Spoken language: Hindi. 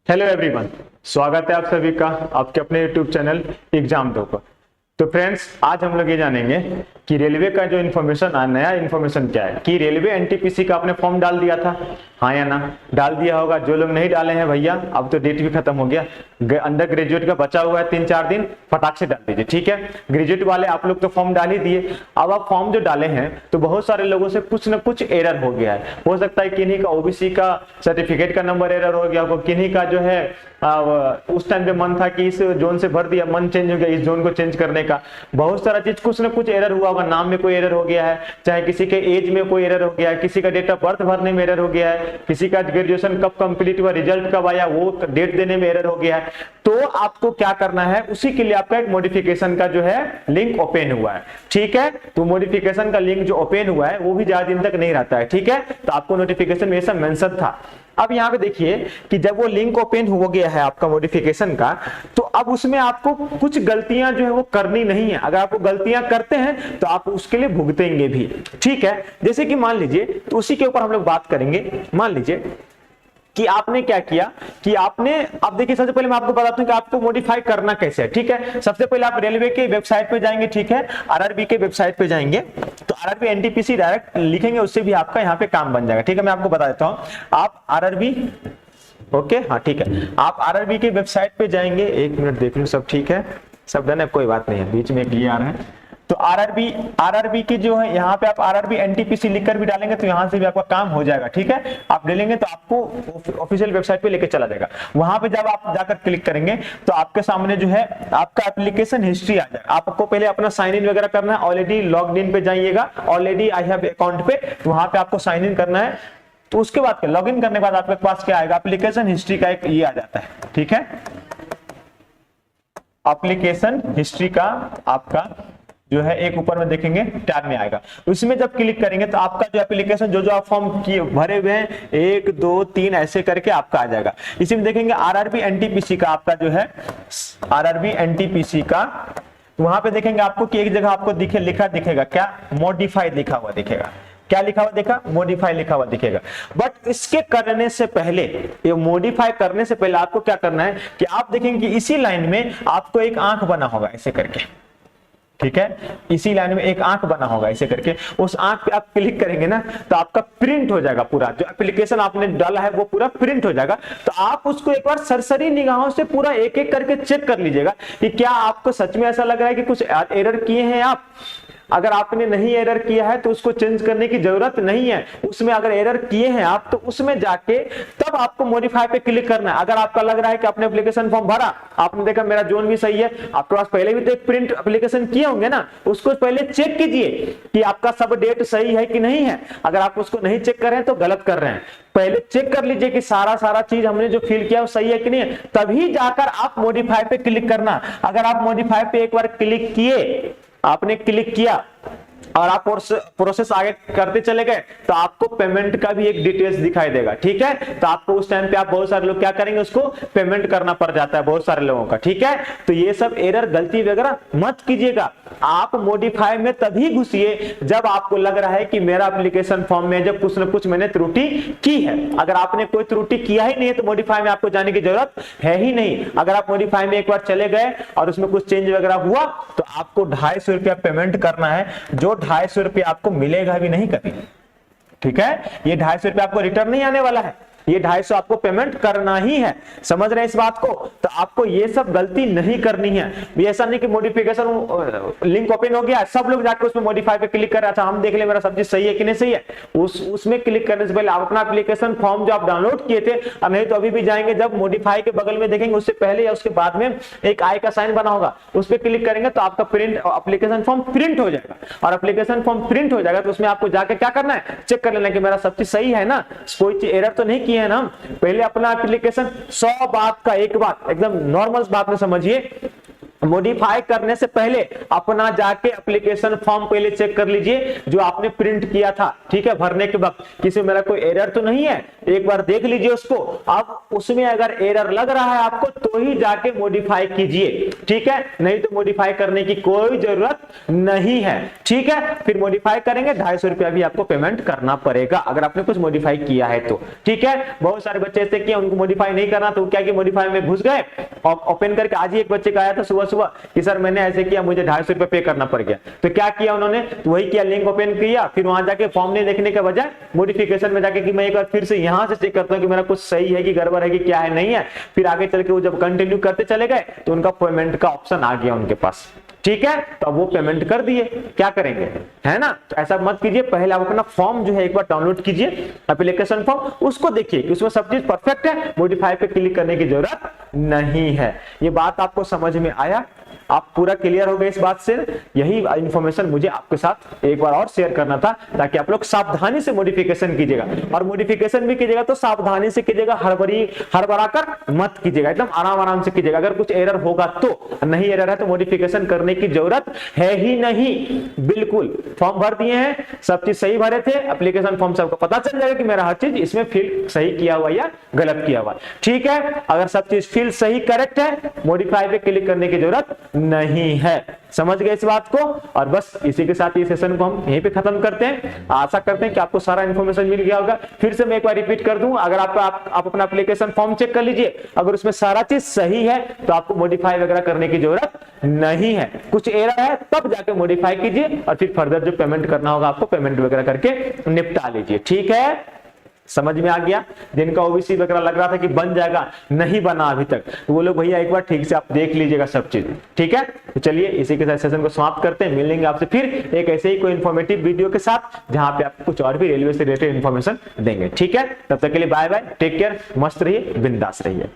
हेलो एवरीवन, स्वागत है आप सभी का आपके अपने यूट्यूब चैनल एग्जाम दो पर। तो फ्रेंड्स, आज हम लोग ये जानेंगे कि रेलवे का जो इन्फॉर्मेशन नया इन्फॉर्मेशन क्या है कि रेलवे एनटीपीसी का आपने फॉर्म डाल दिया था, हाँ या ना? डाल दिया होगा। जो लोग नहीं डाले हैं भैया, अब तो डेट भी खत्म हो गया, अंडर ग्रेजुएट का बचा हुआ है 3-4 दिन, फटाक से डाल दीजिए, ठीक है। ग्रेजुएट वाले आप लोग तो फॉर्म डाल ही दिए। अब आप फॉर्म जो डाले हैं तो बहुत सारे लोगों से कुछ ना कुछ एरर हो गया है। हो सकता है किन्हीं का ओबीसी का सर्टिफिकेट का नंबर एरर हो गया, किन्हीं का जो है उस टाइम पे मन था कि इस जोन से भर दिया, मन चेंज हो गया, इस जोन को चेंज करने का। बहुत सारा चीज कुछ ना कुछ एरर हुआ होगा, नाम में कोई एरर हो गया है, चाहे किसी के एज में कोई एरर हो गया है, किसी का डेट ऑफ बर्थ भरने में एरर हो गया है, किसी का ग्रेजुएशन कब कंप्लीट हुआ, रिजल्ट कब आया, वो डेट देने में एरर हो गया है। तो आपको क्या करना है, उसी के लिए आपका एक मॉडिफिकेशन का जो है लिंक ओपन हुआ है, ठीक है। तो मॉडिफिकेशन का लिंक जो ओपन हुआ है वो भी ज्यादा दिन तक नहीं रहता है, ठीक है। तो आपको नोटिफिकेशन में ऐसा मेंशन था। अब यहाँ पे देखिए कि जब वो लिंक ओपन हो गया है आपका मॉडिफिकेशन का, तो अब उसमें आपको कुछ गलतियां जो है वो करनी नहीं है। अगर आपको गलतियां करते हैं तो आप उसके लिए भुगतेंगे भी, ठीक है। जैसे कि मान लीजिए, तो उसी के ऊपर हम लोग बात करेंगे। मान लीजिए कि आपने क्या किया कि आपने, अब देखिए सबसे पहले मैं आपको बताता हूं कि आपको मॉडिफाई करना कैसे है, ठीक है। सबसे पहले आप रेलवे के वेबसाइट पे जाएंगे, ठीक है, आरआरबी के वेबसाइट पे जाएंगे, तो आरआरबी एनटीपीसी डायरेक्ट लिखेंगे, उससे भी आपका यहाँ पे काम बन जाएगा, ठीक है। मैं आपको बता देता हूं, आप आरआरबी, ओके, हाँ ठीक है, आप आरआरबी के वेबसाइट पे जाएंगे। एक मिनट देख लूं, सब ठीक है, सब डन है, कोई बात नहीं है, बीच में एक ये आ रहा है। तो आरआरबी की जो है यहाँ पे आप आरआरबी एनटीपीसी लिखकर भी डालेंगे तो यहाँ से भी आपका काम हो जाएगा, ठीक है। आप डालेंगे तो आपको ऑफिशियल वेबसाइट पे लेके चला जाएगा। वहां पे जब आप जाकर क्लिक करेंगे तो आपके सामने जो है आपका एप्लीकेशन हिस्ट्री आ जाएगा। आपको पहले अपना साइन इन वगैरह करना है, ऑलरेडी लॉग इन पे जाइएगा, ऑलरेडी आई हैव अकाउंट पे, तो वहां पे आपको साइन इन करना है। तो उसके बाद लॉग इन करने के बाद आपके पास क्या आएगा, एप्लीकेशन हिस्ट्री का एक ये आ जाता है, ठीक है। एप्लीकेशन हिस्ट्री का आपका जो है एक ऊपर में देखेंगे टैब में आएगा, उसमें जब क्लिक करेंगे तो आपका जो एप्लीकेशन जो आप फॉर्म किए भरे हुए हैं 1 2 3 ऐसे करके आपका आ जाएगा। इसी में देखेंगे आरआरबी एनटीपीसी का आपका जो है आरआरबी एनटीपीसी का, वहां पे देखेंगे आपको कि एक जगह आपको लिखा दिखेगा क्या, मॉडिफाइड लिखा हुआ दिखेगा। क्या लिखा हुआ देखा, मॉडिफाई लिखा हुआ दिखेगा। बट इसके करने से पहले, ये मॉडिफाई करने से पहले आपको क्या करना है कि आप देखेंगे कि इसी लाइन में आपको एक आंख बना होगा ऐसे करके, ठीक है। इसी लाइन में एक आंख बना होगा ऐसे करके, उस आंख पे आप क्लिक करेंगे ना तो आपका प्रिंट हो जाएगा, पूरा जो एप्लीकेशन आपने डाला है वो पूरा प्रिंट हो जाएगा। तो आप उसको एक बार सरसरी निगाहों से पूरा एक एक करके चेक कर लीजिएगा कि क्या आपको सच में ऐसा लग रहा है कि कुछ एरर किए हैं आप। अगर आपने नहीं एरर किया है तो उसको चेंज करने की जरूरत नहीं है। उसमें अगर एरर किए हैं आप तो उसमें जाके तब आपको मॉडिफाई पे क्लिक करना है। अगर आपका लग रहा है कि आपने एप्लीकेशन फॉर्म भरा, आपने देखा मेरा जोन भी सही है, आपके पास पहले भी तो एक प्रिंट एप्लीकेशन किए होंगे ना, उसको पहले चेक कीजिए कि आपका सब डेट सही है कि नहीं है। अगर आप उसको नहीं चेक कर रहे हैं तो गलत कर रहे हैं। पहले चेक कर लीजिए कि सारा चीज हमने जो फिल किया वो सही है कि नहीं है, तभी जाकर आप मॉडिफाई पे क्लिक करना। अगर आप मॉडिफाई पे एक बार क्लिक किए, आपने क्लिक किया और आप प्रोसेस आगे करते चले गए तो आपको पेमेंट का भी एक डिटेल्स दिखाई देगा, ठीक है। तो आपको उस टाइम पे आप बहुत सारे लोग क्या करेंगे, उसको पेमेंट करना पड़ जाता है बहुत सारे लोगों का, ठीक है। तो ये सब एरर गलती वगैरह मत कीजिएगा। आप मॉडिफाई में तभी घुसिए जब आपको लग रहा है कि मेरा एप्लीकेशन फॉर्म में जब कुछ ना कुछ मैंने त्रुटि की है। अगर आपने कोई त्रुटि किया ही नहीं है तो मॉडिफाई में आपको जाने की जरूरत है ही नहीं। अगर आप मॉडिफाई में एक बार चले गए और उसमें कुछ चेंज वगैरह हुआ तो आपको 250 रुपया पेमेंट करना है, जो 250 रुपया आपको मिलेगा भी नहीं कभी, ठीक है। ये 250 रुपया आपको रिटर्न नहीं आने वाला है, ये 250 आपको पेमेंट करना ही है। समझ रहे हैं इस बात को? तो आपको ये सब गलती नहीं करनी है। ऐसा नहीं कि मॉडिफिकेशन लिंक ओपन हो गया, सब लोग जाकर उसमें मॉडिफाई पे क्लिक कर रहे, अच्छा हम देख ले मेरा सब चीज सही है कि नहीं सही है। उसमें क्लिक करने से पहले आप अपना एप्लीकेशन फॉर्म जो आप डाउनलोड किए थे, और नहीं तो अभी भी जाएंगे, जब मॉडिफाई के बगल में देखेंगे उससे पहले या उसके बाद में एक आई का साइन बना होगा, उस पर क्लिक करेंगे तो आपका प्रिंट एप्लीकेशन फॉर्म प्रिंट हो जाएगा। और एप्लीकेशन फॉर्म प्रिंट हो जाएगा तो उसमें आपको जाकर क्या करना है, चेक कर लेना कि मेरा सब चीज सही है ना, कोई चीज एरर तो नहीं है ना। पहले अपना एप्लीकेशन 100 बात का एक बात एकदम नॉर्मल बात में समझिए, मॉडिफाई करने से पहले अपना जाके एप्लीकेशन फॉर्म पहले चेक कर लीजिए जो आपने प्रिंट किया था, ठीक है, भरने के वक्त किसी मेरा कोई एरर तो नहीं है, एक बार देख लीजिए उसको। अब उसमें अगर एरर लग रहा है आपको तो ही जाके मॉडिफाई कीजिए, ठीक है, नहीं तो मॉडिफाई करने की कोई जरूरत नहीं है, ठीक है। फिर मॉडिफाई करेंगे 250 रुपया भी आपको पेमेंट करना पड़ेगा अगर आपने कुछ मॉडिफाई किया है तो, ठीक है। बहुत सारे बच्चे ऐसे किए उनको मॉडिफाई नहीं करना तो क्या कि मॉडिफाई में घुस गए और ओपन करके, आज ही एक बच्चे का आया था सुबह कि सर मैंने ऐसे किया मुझे 250 रुपए पे करना पड़ गया, तो क्या किया उन्होंने, तो वही किया, लिंक ओपन किया, फिर वहां जाके फॉर्म नहीं देखने के बजाय मॉडिफिकेशन में जाके कि मैं एक बार फिर से यहां से चेक करता हूं कि मेरा कुछ सही है कि गड़बड़ है कि क्या है, नहीं है। फिर आगे चल के वो जब कंटिन्यू करते चले गए तो उनका पेमेंट का ऑप्शन आ गया उनके पास, ठीक है, तो अब वो पेमेंट कर दिए, क्या करेंगे, है ना। तो ऐसा मत कीजिए, पहले आप अपना फॉर्म जो है एक बार डाउनलोड कीजिए, एप्लीकेशन फॉर्म, उसको देखिए कि उसमें सब चीज परफेक्ट है, मॉडिफाई पे क्लिक करने की जरूरत नहीं है। ये बात आपको समझ में आया, आप पूरा क्लियर हो गए इस बात से। यही इंफॉर्मेशन मुझे आपके साथ एक बार और शेयर करना था ताकि आप लोग सावधानी से मॉडिफिकेशन कीजिएगा, और मॉडिफिकेशन भी कीजिएगा तो सावधानी से कीजिएगा, हड़बड़ा कर मत कीजिएगा, एकदम आराम से कीजिएगा। अगर कुछ एरर होगा तो, नहीं एरर है तो मॉडिफिकेशन करने की जरूरत है ही नहीं, बिल्कुल। फॉर्म भर दिए हैं, सब चीज सही भरे थे, एप्लीकेशन फॉर्म सबको पता चल जाएगा कि मेरा हर चीज इसमें फिल सही किया हुआ या गलत किया हुआ, ठीक है। अगर सब चीज फिल सही करेक्ट है, मॉडिफाई पे क्लिक करने की जरूरत नहीं है। समझ गए इस बात को। और बस इसी के साथ ये सेशन को हम यहीं पे खत्म करते हैं। आशा करते हैं कि आपको सारा इंफॉर्मेशन मिल गया होगा। फिर से मैं एक बार रिपीट कर दूं, अगर आप अपना एप्लीकेशन फॉर्म चेक कर लीजिए, अगर उसमें सारा चीज सही है तो आपको मॉडिफाई वगैरह करने की जरूरत नहीं है। कुछ एरर है तब जाके मॉडिफाई कीजिए और फिर फर्दर जो पेमेंट करना होगा आपको पेमेंट वगैरह करके निपटा लीजिए, ठीक है। समझ में आ गया। जिनका ओबीसी वगैरह लग रहा था कि बन जाएगा, नहीं बना अभी तक, तो वो लोग भैया एक बार ठीक से आप देख लीजिएगा सब चीज, ठीक है। तो चलिए इसी के साथ सेशन को समाप्त करते हैं। मिलेंगे आपसे फिर एक ऐसे ही कोई इन्फॉर्मेटिव वीडियो के साथ जहां पे आपको कुछ और भी रेलवे से रिलेटेड इन्फॉर्मेशन देंगे, ठीक है। तब तक के लिए बाय बाय, टेक केयर, मस्त रहिए, बिंदास रहिए।